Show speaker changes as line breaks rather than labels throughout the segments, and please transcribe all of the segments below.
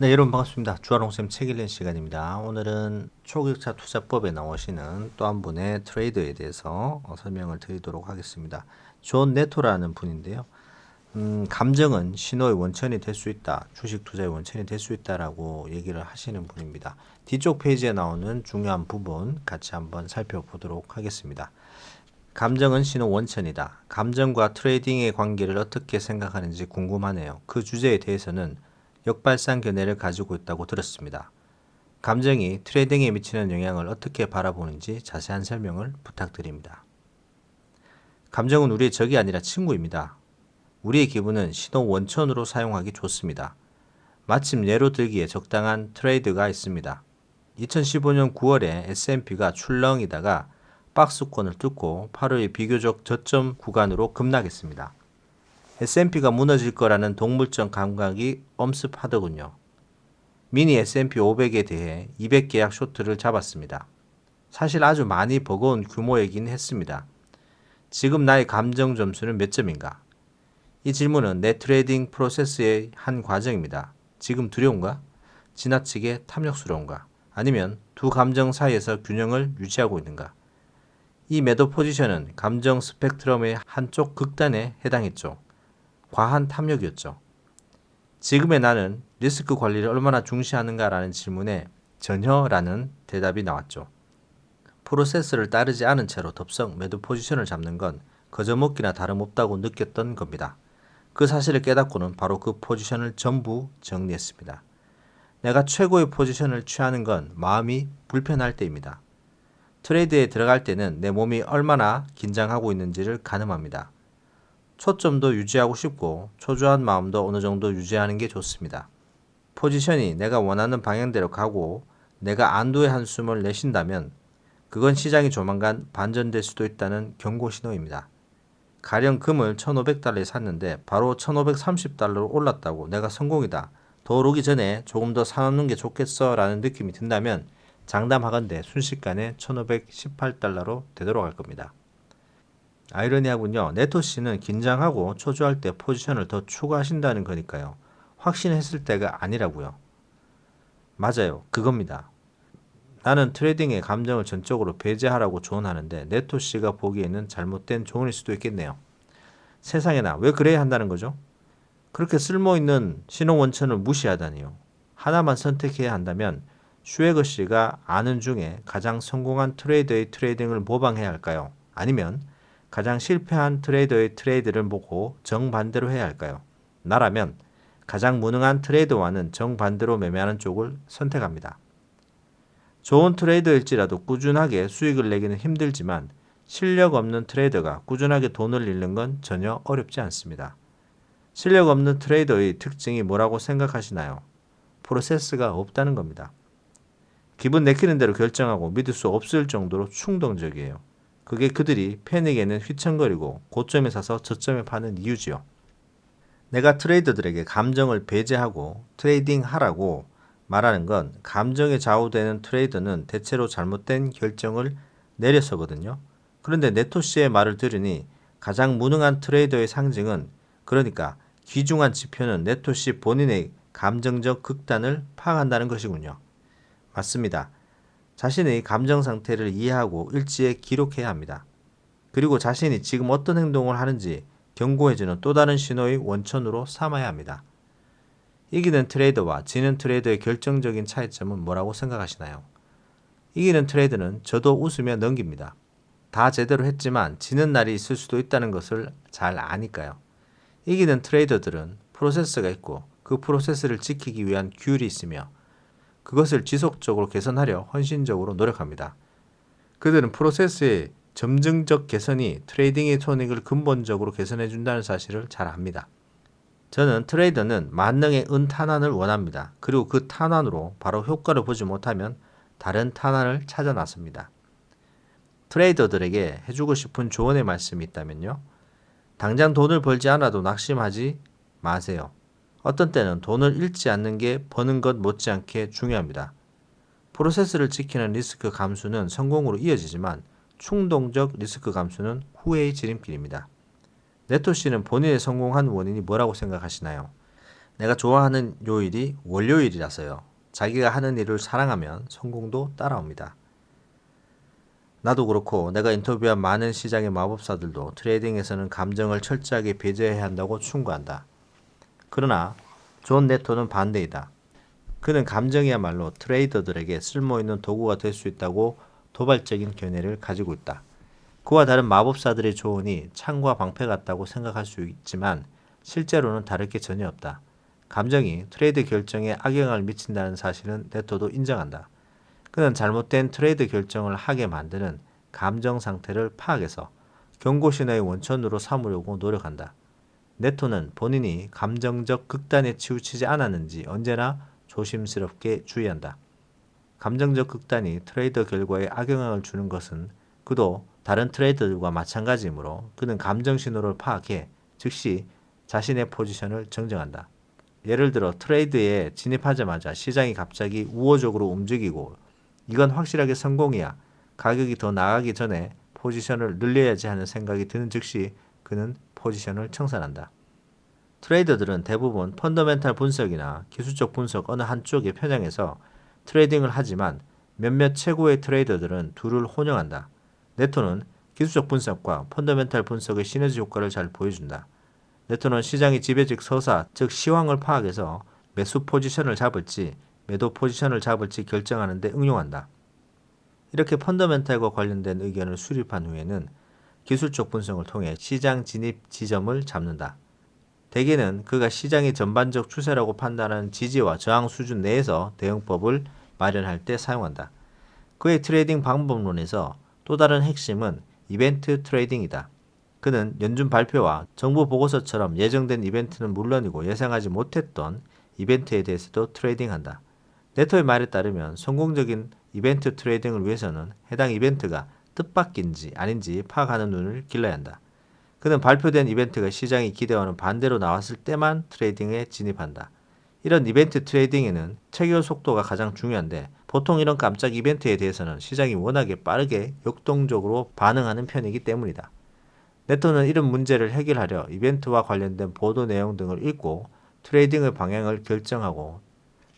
네, 여러분 반갑습니다. 주아롱쌤 책 읽는 시간입니다. 오늘은 초격차 투자법에 나오시는 또 한 분의 트레이더에 대해서 설명을 드리도록 하겠습니다. 존 네토라는 분인데요. 감정은 신호의 원천이 될 수 있다. 주식 투자의 원천이 될 수 있다라고 얘기를 하시는 분입니다. 뒤쪽 페이지에 나오는 중요한 부분 같이 한번 살펴보도록 하겠습니다. 감정은 신호 원천이다. 감정과 트레이딩의 관계를 어떻게 생각하는지 궁금하네요. 그 주제에 대해서는 역발상 견해를 가지고 있다고 들었습니다. 감정이 트레이딩에 미치는 영향을 어떻게 바라보는지 자세한 설명을 부탁드립니다. 감정은 우리의 적이 아니라 친구입니다. 우리의 기분은 신호 원천으로 사용하기 좋습니다. 마침 예로 들기에 적당한 트레이드가 있습니다. 2015년 9월에 S&P가 출렁이다가 박스권을 뚫고 8월 비교적 저점 구간으로 급락했습니다. S&P가 무너질 거라는 동물적 감각이 엄습하더군요. 미니 S&P 500에 대해 200계약 쇼트를 잡았습니다. 사실 아주 많이 버거운 규모이긴 했습니다. 지금 나의 감정 점수는 몇 점인가? 이 질문은 내 트레이딩 프로세스의 한 과정입니다. 지금 두려운가? 지나치게 탐욕스러운가? 아니면 두 감정 사이에서 균형을 유지하고 있는가? 이 매도 포지션은 감정 스펙트럼의 한쪽 극단에 해당했죠. 과한 탐욕이었죠. 지금의 나는 리스크 관리를 얼마나 중시하는가라는 질문에 전혀라는 대답이 나왔죠. 프로세스를 따르지 않은 채로 덥석 매도 포지션을 잡는 건 거저먹기나 다름없다고 느꼈던 겁니다. 그 사실을 깨닫고는 바로 그 포지션을 전부 정리했습니다. 내가 최고의 포지션을 취하는 건 마음이 불편할 때입니다. 트레이드에 들어갈 때는 내 몸이 얼마나 긴장하고 있는지를 가늠합니다. 초점도 유지하고 싶고 초조한 마음도 어느 정도 유지하는 게 좋습니다. 포지션이 내가 원하는 방향대로 가고 내가 안도의 한숨을 내쉰다면 그건 시장이 조만간 반전될 수도 있다는 경고 신호입니다. 가령 금을 1,500달러에 샀는데 바로 1,530달러로 올랐다고 내가 성공이다. 더 오르기 전에 조금 더 사놓는 게 좋겠어 라는 느낌이 든다면 장담하건대 순식간에 1,518달러로 되돌아갈 겁니다. 아이러니하군요. 네토 씨는 긴장하고 초조할 때 포지션을 더 추가하신다는 거니까요. 확신했을 때가 아니라고요. 맞아요. 그겁니다. 나는 트레이딩의 감정을 전적으로 배제하라고 조언하는데 네토 씨가 보기에는 잘못된 조언일 수도 있겠네요. 세상에나 왜 그래야 한다는 거죠? 그렇게 쓸모있는 신호 원천을 무시하다니요. 하나만 선택해야 한다면 슈에거 씨가 아는 중에 가장 성공한 트레이더의 트레이딩을 모방해야 할까요? 아니면 가장 실패한 트레이더의 트레이드를 보고 정반대로 해야 할까요? 나라면 가장 무능한 트레이더와는 정반대로 매매하는 쪽을 선택합니다. 좋은 트레이더일지라도 꾸준하게 수익을 내기는 힘들지만 실력 없는 트레이더가 꾸준하게 돈을 잃는 건 전혀 어렵지 않습니다. 실력 없는 트레이더의 특징이 뭐라고 생각하시나요? 프로세스가 없다는 겁니다. 기분 내키는 대로 결정하고 믿을 수 없을 정도로 충동적이에요. 그게 그들이 패닉에는 휘청거리고 고점에 사서 저점에 파는 이유지요. 내가 트레이더들에게 감정을 배제하고 트레이딩 하라고 말하는 건 감정에 좌우되는 트레이더는 대체로 잘못된 결정을 내려서거든요. 그런데 네토 씨의 말을 들으니 가장 무능한 트레이더의 상징은 그러니까 귀중한 지표는 네토 씨 본인의 감정적 극단을 파악한다는 것이군요. 맞습니다. 자신의 감정 상태를 이해하고 일지에 기록해야 합니다. 그리고 자신이 지금 어떤 행동을 하는지 경고해주는 또 다른 신호의 원천으로 삼아야 합니다. 이기는 트레이더와 지는 트레이더의 결정적인 차이점은 뭐라고 생각하시나요? 이기는 트레이더는 저도 웃으며 넘깁니다. 다 제대로 했지만 지는 날이 있을 수도 있다는 것을 잘 아니까요. 이기는 트레이더들은 프로세스가 있고 그 프로세스를 지키기 위한 규율이 있으며 그것을 지속적으로 개선하려 헌신적으로 노력합니다. 그들은 프로세스의 점증적 개선이 트레이딩의 손익을 근본적으로 개선해 준다는 사실을 잘 압니다. 저는 트레이더는 만능의 은탄환을 원합니다. 그리고 그 탄환으로 바로 효과를 보지 못하면 다른 탄환을 찾아 나섭니다. 트레이더들에게 해주고 싶은 조언의 말씀이 있다면요. 당장 돈을 벌지 않아도 낙심하지 마세요. 어떤 때는 돈을 잃지 않는 게 버는 것 못지않게 중요합니다. 프로세스를 지키는 리스크 감수는 성공으로 이어지지만 충동적 리스크 감수는 후회의 지름길입니다. 네토 씨는 본인의 성공한 원인이 뭐라고 생각하시나요? 내가 좋아하는 요일이 월요일이라서요. 자기가 하는 일을 사랑하면 성공도 따라옵니다. 나도 그렇고 내가 인터뷰한 많은 시장의 마법사들도 트레이딩에서는 감정을 철저하게 배제해야 한다고 충고한다. 그러나 존 네토는 반대이다. 그는 감정이야말로 트레이더들에게 쓸모있는 도구가 될 수 있다고 도발적인 견해를 가지고 있다. 그와 다른 마법사들의 조언이 창과 방패 같다고 생각할 수 있지만 실제로는 다를 게 전혀 없다. 감정이 트레이드 결정에 악영향을 미친다는 사실은 네토도 인정한다. 그는 잘못된 트레이드 결정을 하게 만드는 감정 상태를 파악해서 경고 신호의 원천으로 삼으려고 노력한다. 네토는 본인이 감정적 극단에 치우치지 않았는지 언제나 조심스럽게 주의한다. 감정적 극단이 트레이더 결과에 악영향을 주는 것은 그도 다른 트레이더들과 마찬가지이므로 그는 감정 신호를 파악해 즉시 자신의 포지션을 정정한다. 예를 들어 트레이드에 진입하자마자 시장이 갑자기 우호적으로 움직이고 이건 확실하게 성공이야. 가격이 더 나가기 전에 포지션을 늘려야지 하는 생각이 드는 즉시 그는 포지션을 청산한다. 트레이더들은 대부분 펀더멘탈 분석이나 기술적 분석 어느 한쪽에 편향해서 트레이딩을 하지만 몇몇 최고의 트레이더들은 둘을 혼용한다. 네토는 기술적 분석과 펀더멘탈 분석의 시너지 효과를 잘 보여준다. 네토는 시장의 지배적 서사, 즉 시황을 파악해서 매수 포지션을 잡을지 매도 포지션을 잡을지 결정하는 데 응용한다. 이렇게 펀더멘탈과 관련된 의견을 수립한 후에는 기술적 분석을 통해 시장 진입 지점을 잡는다. 대개는 그가 시장의 전반적 추세라고 판단하는 지지와 저항 수준 내에서 대응법을 마련할 때 사용한다. 그의 트레이딩 방법론에서 또 다른 핵심은 이벤트 트레이딩이다. 그는 연준 발표와 정부 보고서처럼 예정된 이벤트는 물론이고 예상하지 못했던 이벤트에 대해서도 트레이딩한다. 네토의 말에 따르면 성공적인 이벤트 트레이딩을 위해서는 해당 이벤트가 뜻밖인지 아닌지 파악하는 눈을 길러야 한다. 그는 발표된 이벤트가 시장이 기대와는 반대로 나왔을 때만 트레이딩에 진입한다. 이런 이벤트 트레이딩에는 체결 속도가 가장 중요한데 보통 이런 깜짝 이벤트에 대해서는 시장이 워낙에 빠르게 역동적으로 반응하는 편이기 때문이다. 네토는 이런 문제를 해결하려 이벤트와 관련된 보도 내용 등을 읽고 트레이딩의 방향을 결정하고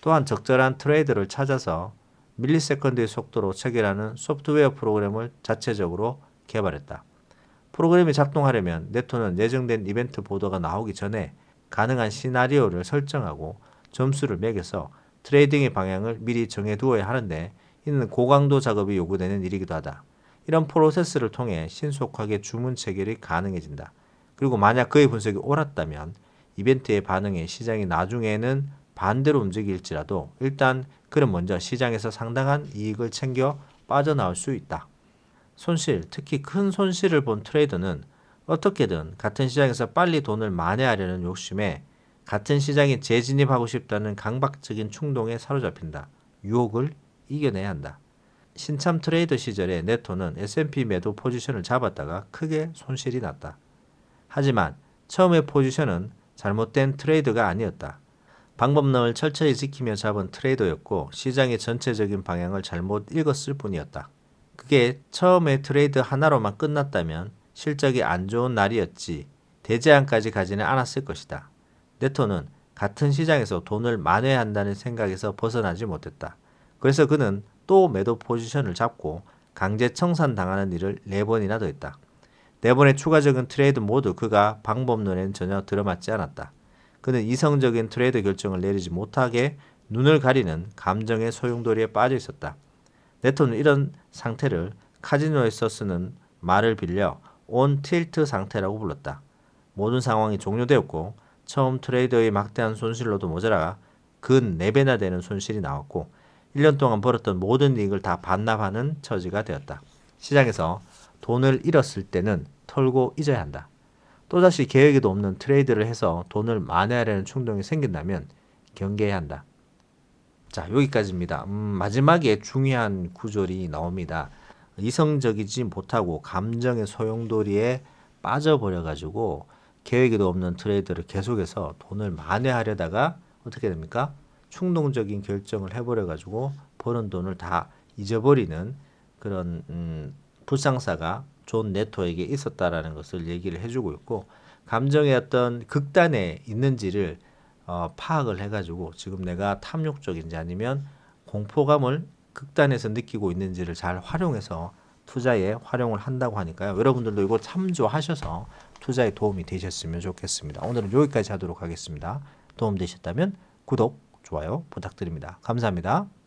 또한 적절한 트레이더를 찾아서 밀리세컨드의 속도로 체결하는 소프트웨어 프로그램을 자체적으로 개발했다. 프로그램이 작동하려면 네토는 예정된 이벤트 보도가 나오기 전에 가능한 시나리오를 설정하고 점수를 매겨서 트레이딩의 방향을 미리 정해두어야 하는데 이는 고강도 작업이 요구되는 일이기도 하다. 이런 프로세스를 통해 신속하게 주문 체결이 가능해진다. 그리고 만약 그의 분석이 옳았다면 이벤트의 반응에 시장이 나중에는 반대로 움직일지라도 일단 그는 먼저 시장에서 상당한 이익을 챙겨 빠져나올 수 있다. 손실, 특히 큰 손실을 본 트레이더는 어떻게든 같은 시장에서 빨리 돈을 만회하려는 욕심에 같은 시장에 재진입하고 싶다는 강박적인 충동에 사로잡힌다. 유혹을 이겨내야 한다. 신참 트레이더 시절에 네토는 S&P 매도 포지션을 잡았다가 크게 손실이 났다. 하지만 처음의 포지션은 잘못된 트레이드가 아니었다. 방법론을 철저히 지키며 잡은 트레이더였고 시장의 전체적인 방향을 잘못 읽었을 뿐이었다. 그게 처음에 트레이드 하나로만 끝났다면 실적이 안 좋은 날이었지 대재앙까지 가지는 않았을 것이다. 네토는 같은 시장에서 돈을 만회한다는 생각에서 벗어나지 못했다. 그래서 그는 또 매도 포지션을 잡고 강제 청산당하는 일을 4번이나 더 했다. 4번의 추가적인 트레이드 모두 그가 방법론에는 전혀 들어맞지 않았다. 그는 이성적인 트레이드 결정을 내리지 못하게 눈을 가리는 감정의 소용돌이에 빠져 있었다. 네토는 이런 상태를 카지노에서 쓰는 말을 빌려 온 틸트 상태라고 불렀다. 모든 상황이 종료되었고 처음 트레이더의 막대한 손실로도 모자라 근 4배나 되는 손실이 나왔고 1년 동안 벌었던 모든 이익을 다 반납하는 처지가 되었다. 시장에서 돈을 잃었을 때는 털고 잊어야 한다. 또다시 계획에도 없는 트레이드를 해서 돈을 만회하려는 충동이 생긴다면 경계해야 한다. 자, 여기까지입니다. 마지막에 중요한 구절이 나옵니다. 이성적이지 못하고 감정의 소용돌이에 빠져버려가지고 계획에도 없는 트레이드를 계속해서 돈을 만회하려다가 어떻게 됩니까? 충동적인 결정을 해버려가지고 버는 돈을 다 잊어버리는 그런 불상사가 존 네토에게 있었다라는 것을 얘기를 해주고 있고 감정의 어떤 극단에 있는지를 파악을 해가지고 지금 내가 탐욕적인지 아니면 공포감을 극단에서 느끼고 있는지를 잘 활용해서 투자에 활용을 한다고 하니까요. 여러분들도 이거 참조하셔서 투자에 도움이 되셨으면 좋겠습니다. 오늘은 여기까지 하도록 하겠습니다. 도움 되셨다면 구독, 좋아요 부탁드립니다. 감사합니다.